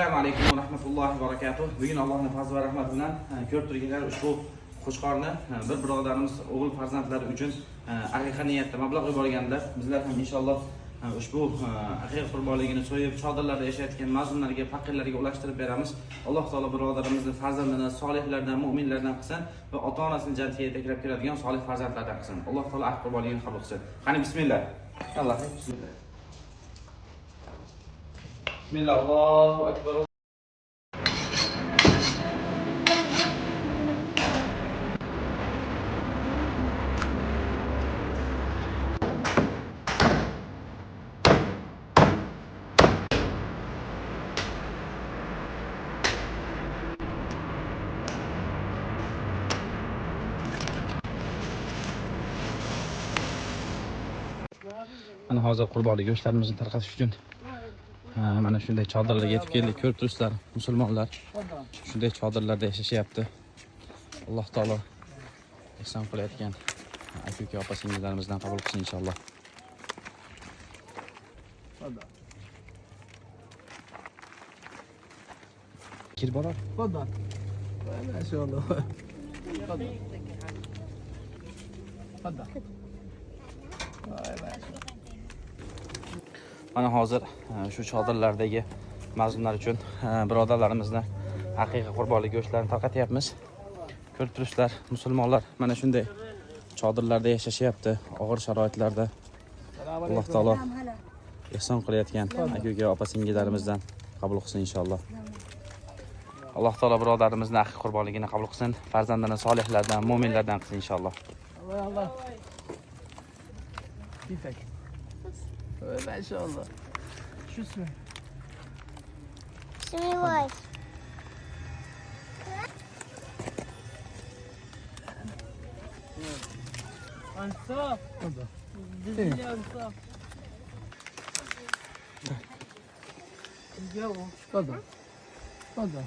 Assalomu alaykum va rahmatullohi va barakatuh. Bugun Allohning fazli va rahmati bilan ko'rib turganlar ushbu qo'chqorni bir birodarimiz o'g'il farzandlari uchun aqiqa niyatida mablag' yuborganlar. Bizlar ham inshaalloh ushbu aqiqa qurbonligini so'yib, chodirlarda yashayotgan mazlumlarga, faqirlarga ulashtirib beramiz. Alloh taolo birodarimizni farzandini solihlardan, mu'minlardan qilsin va ota-onasini jannatga yetaklab keladigan solih farzandlardan qilsin. Alloh taolo aqiqa qurbonligini qabul qilsin. Qani bismillah. Alloh bismillah. Bismillah, Allahu akbar. Mana hozir qurbonlik go'shtlarimizni tarqatish uchun mana shunday chodirlarga yetib keldik. Ko'rib turibsizlar, musulmonlar shunday chodirlarda yashashyapti. Alloh taolo ihson qilayotgan aka opa-singillarimizdan qabul qilsin inshaalloh. Kirib borar. Tafadhal. Maşallah. Tafadhal. Mana hozir shu chodirlardagi mazlumlar uchun birodarlarimizni haqiqiy qurbonlik go'shtlarini tarqatyapmiz. Ko'rib turibsizlar, musulmonlar mana shunday chodirlarda yashashyapti, og'ir sharoitlarda. Alloh taolo ihson qilayotgan aka opa-singillarimizdan qabul qilsin inshaalloh. Alloh taolo birodarimizni haqiqiy qurbonligini qabul qilsin, farzandini solihlardan, mu'minlardan qilsin inshaalloh. Allah. Kifek. Maşallah. Şu ismi. İsmi var. Ansaf. Dizili ansaf. Gel o. Tafadhal. Tafadhal.